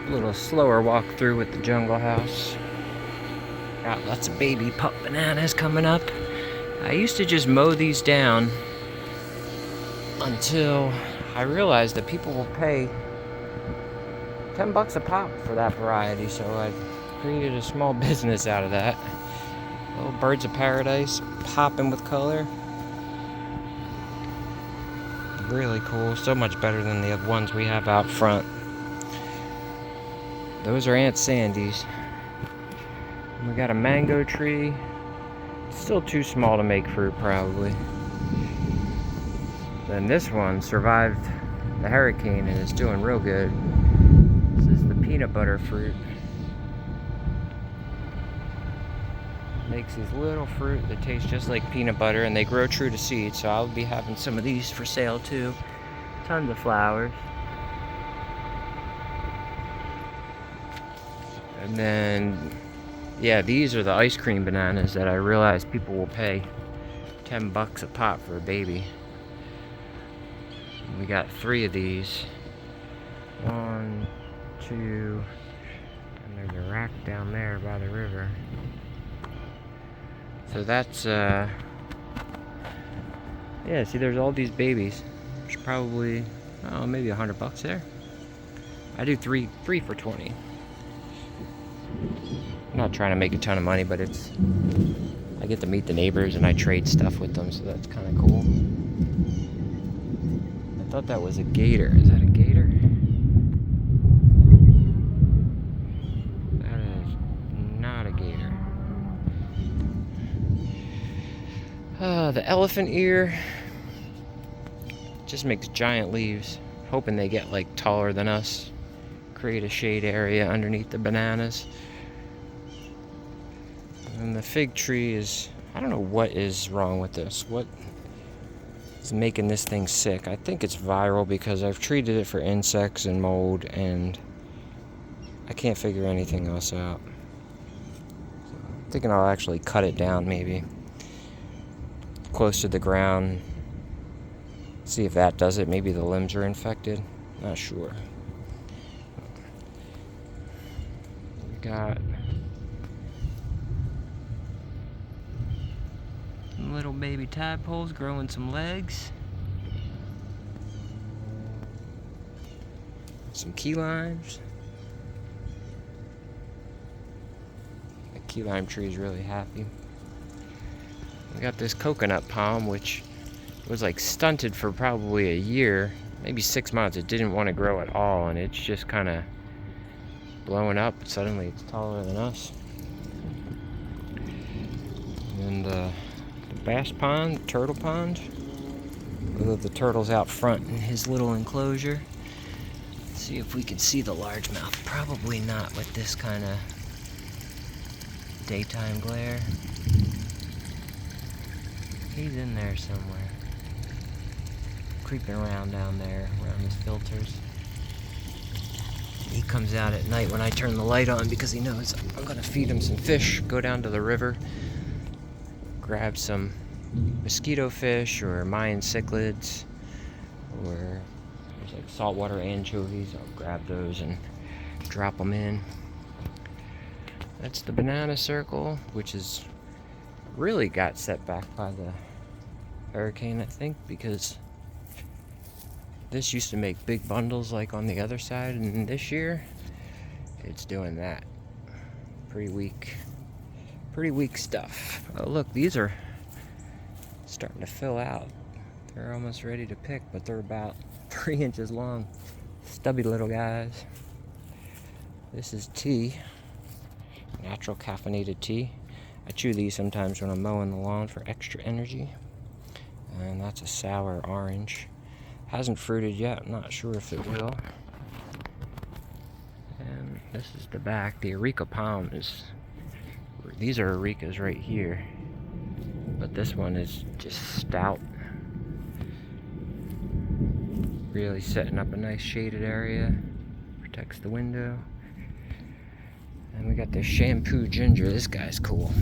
A little slower walk through with the Jungle House. Got lots of baby pup bananas coming up. I used to just mow these down until I realized that people will pay $10 a pop for that variety, so I created a small business out of that. Little birds of paradise, popping with color. Really cool, so much better than the ones we have out front. Those are Aunt Sandy's. We got a mango tree. Still too small to make fruit, probably. Then this one survived the hurricane and is doing real good. This is the peanut butter fruit. Makes these little fruit that taste just like peanut butter, and they grow true to seed, so I'll be having some of these for sale too. Tons of flowers. And then, yeah, these are the ice cream bananas that I realize people will pay $10 a pop for a baby. We got 3 of these. 1, 2, and there's a rack down there by the river. So that's, yeah, see, there's all these babies. There's probably, oh, maybe $100 there. I do three for 20. I'm not trying to make a ton of money, but it's, I get to meet the neighbors and I trade stuff with them, so that's kind of cool. I thought that was a gator. Is that a gator? That is not a gator. The elephant ear just makes giant leaves, hoping they get like taller than us. Create a shade area underneath the bananas. And the fig tree is, I don't know what is wrong with this. What is making this thing sick? I think it's viral because I've treated it for insects and mold, and I can't figure anything else out. So I'm thinking I'll actually cut it down maybe close to the ground. See if that does it. Maybe the limbs are infected. Not sure. We got some little baby tadpoles growing some legs. Some key limes. The key lime tree is really happy. We got this coconut palm, which was like stunted for probably a year, maybe 6 months. It didn't want to grow at all, and it's just kind of blowing up. Suddenly it's taller than us. And the bass pond, turtle pond. The turtle's out front in his little enclosure. Let's see if we can see the largemouth. Probably not with this kind of daytime glare. He's in there somewhere. Creeping around down there, around his filters. He comes out at night when I turn the light on because he knows I'm gonna feed him some fish. Go down to the river, grab some mosquito fish or Mayan cichlids, or there's like saltwater anchovies. I'll grab those and drop them in. That's the banana circle, which is really got set back by the hurricane, I think, because this used to make big bundles like on the other side, and this year it's doing that. Pretty weak stuff. Oh look, these are starting to fill out. They're almost ready to pick, but they're about 3 inches long. Stubby little guys. This is tea, natural caffeinated tea. I chew these sometimes when I'm mowing the lawn for extra energy. And that's a sour orange. Hasn't fruited yet, I'm not sure if it will. And this is the back. The Areca palm is, these are Arecas right here, but this one is just stout. Really setting up a nice shaded area. Protects the window. And we got the shampoo ginger. This guy's cool.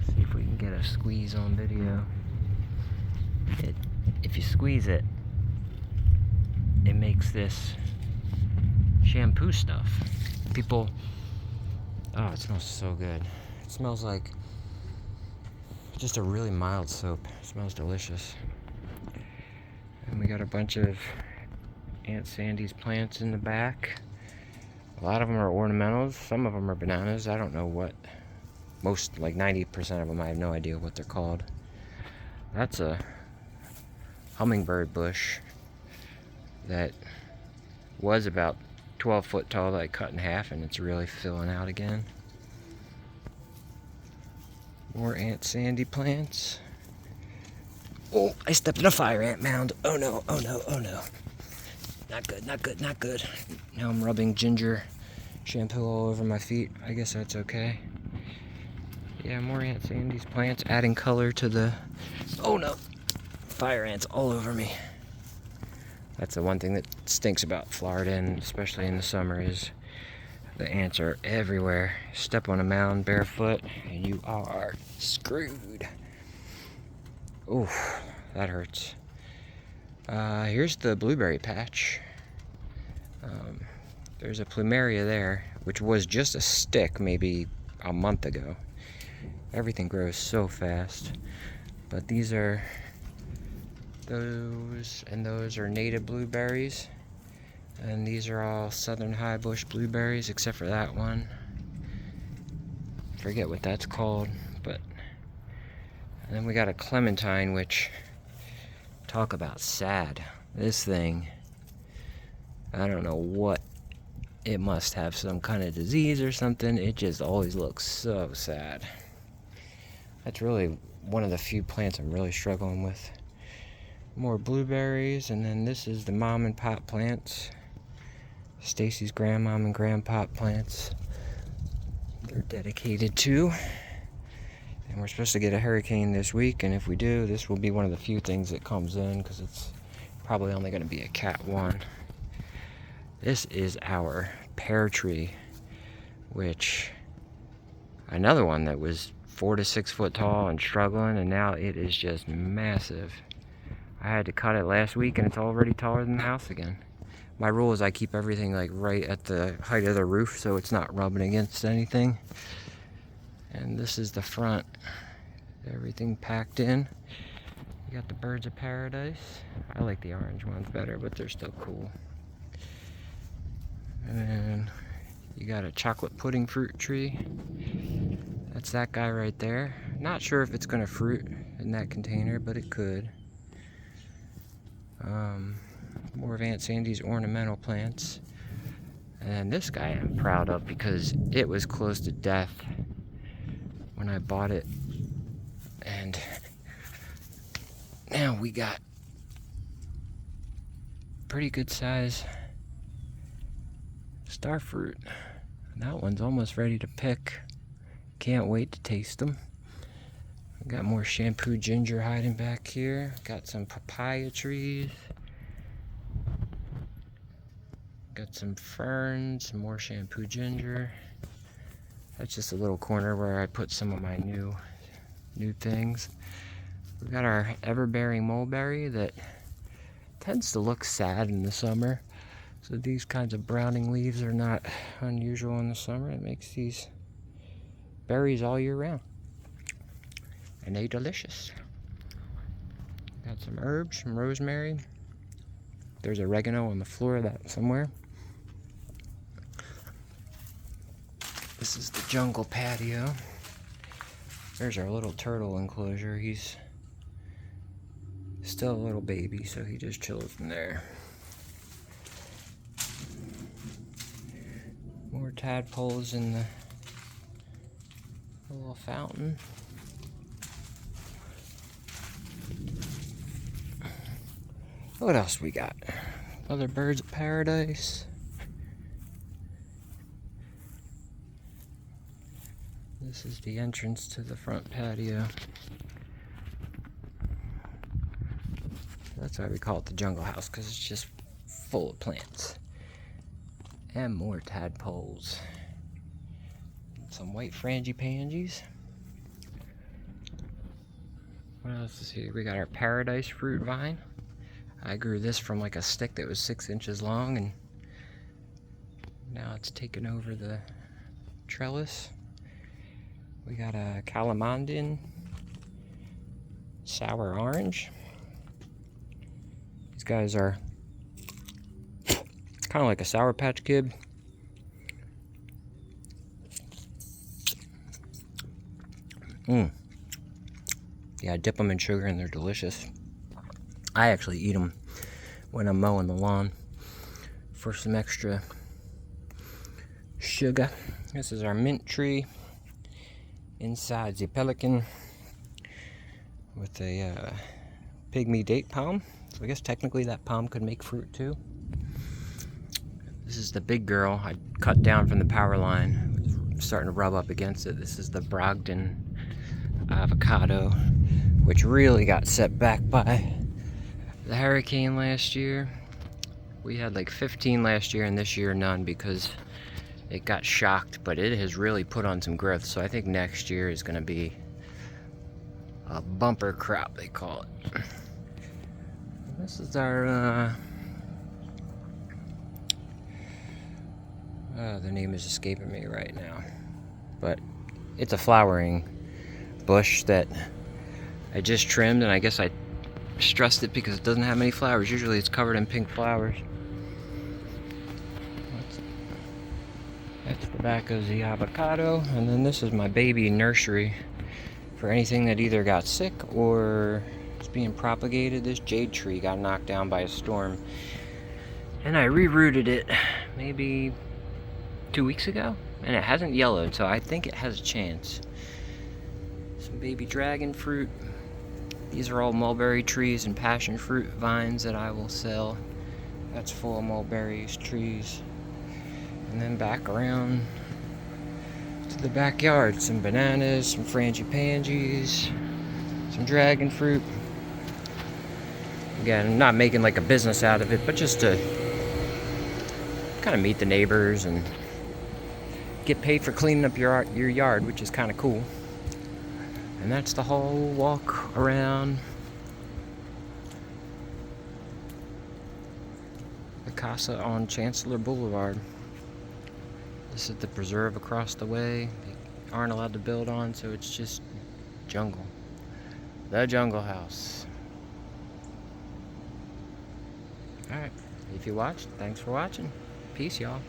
See if we can get a squeeze on video. If you squeeze it, it makes this shampoo stuff. People, oh, it smells so good. It smells like just a really mild soap. It smells delicious. And we got a bunch of Aunt Sandy's plants in the back. A lot of them are ornamentals. Some of them are bananas. I don't know what. Most, like 90% of them, I have no idea what they're called. That's a hummingbird bush that was about 12 foot tall that I cut in half, and it's really filling out again. More Aunt Sandy plants. Oh, I stepped in a fire ant mound. Oh no, oh no, oh no. Not good, not good, not good. Now I'm rubbing ginger shampoo all over my feet. I guess that's okay. Yeah, more Aunt Sandy's plants, adding color to the... Oh no! Fire ants all over me. That's the one thing that stinks about Florida, and especially in the summer, is the ants are everywhere. Step on a mound barefoot, and you are screwed. Oof, that hurts. Here's the blueberry patch. There's a plumeria there, which was just a stick maybe a month ago. Everything grows so fast. But these are those, and those are native blueberries. And these are all southern high bush blueberries, except for that one. Forget what that's called, but... And then we got a clementine, which... Talk about sad. This thing... I don't know what... It must have some kind of disease or something. It just always looks so sad. That's really one of the few plants I'm really struggling with. More blueberries, and then this is the mom and pop plants. Stacy's grandmom and grandpop plants. They're dedicated to. And we're supposed to get a hurricane this week, and if we do, this will be one of the few things that comes in, because it's probably only going to be a Cat 1. This is our pear tree, which another one that was 4 to 6 foot tall and struggling, and now it is just massive. I had to cut it last week, and it's already taller than the house again. My rule is I keep everything like right at the height of the roof so it's not rubbing against anything. And this is the front. Everything packed in. You got the birds of paradise. I like the orange ones better, but they're still cool. And then you got a chocolate pudding fruit tree. That's that guy right there. Not sure if it's gonna fruit in that container, but it could. More of Aunt Sandy's ornamental plants. And this guy I'm proud of because it was close to death when I bought it. And now we got pretty good size star fruit. That one's almost ready to pick. Can't wait to taste them. Got more shampoo ginger hiding back here. Got some papaya trees. Got some ferns, some more shampoo ginger. That's just a little corner where I put some of my new things. We got our ever-bearing mulberry that tends to look sad in the summer. So these kinds of browning leaves are not unusual in the summer. It makes these berries all year round. And they're delicious. Got some herbs, some rosemary. There's oregano on the floor of that somewhere. This is the jungle patio. There's our little turtle enclosure. He's still a little baby, so he just chills in there. More tadpoles in the little fountain. What else we got? Other birds of paradise. This is the entrance to the front patio. That's why we call it the jungle house, because it's just full of plants. And more tadpoles. Some white frangipanges. What else is here? We got our paradise fruit vine. I grew this from like a stick that was 6 inches long, and now it's taken over the trellis. We got a calamondin, sour orange. These guys are kind of like a Sour Patch Kid. Yeah, I dip them in sugar and they're delicious. I actually eat them when I'm mowing the lawn for some extra sugar. This is our mint tree. Inside the pelican with a pygmy date palm. So I guess technically that palm could make fruit too. This is the big girl I cut down from the power line. It's starting to rub up against it. This is the Brogden avocado, which really got set back by the hurricane last year. We had like 15 last year, and this year none because it got shocked, but it has really put on some growth. So I think next year is going to be a bumper crop, they call it. This is our the name is escaping me right now, but it's a flowering bush that I just trimmed, and I guess I stressed it because it doesn't have many flowers. Usually it's covered in pink flowers. That's the back of the avocado, and then this is my baby nursery for anything that either got sick or is being propagated. This jade tree got knocked down by a storm, and I rerooted it maybe 2 weeks ago, and it hasn't yellowed, so I think it has a chance. Some baby dragon fruit. These are all mulberry trees and passion fruit vines that I will sell. That's full of mulberries trees. And then back around to the backyard, some bananas, some frangipanges, some dragon fruit. Again, I'm not making like a business out of it, but just to kind of meet the neighbors and get paid for cleaning up your yard, which is kind of cool. And that's the whole walk around the casa on Chancellor Boulevard. This is the preserve across the way. They aren't allowed to build on, so it's just jungle. The Jungle House. Alright, if you watched, thanks for watching. Peace, y'all.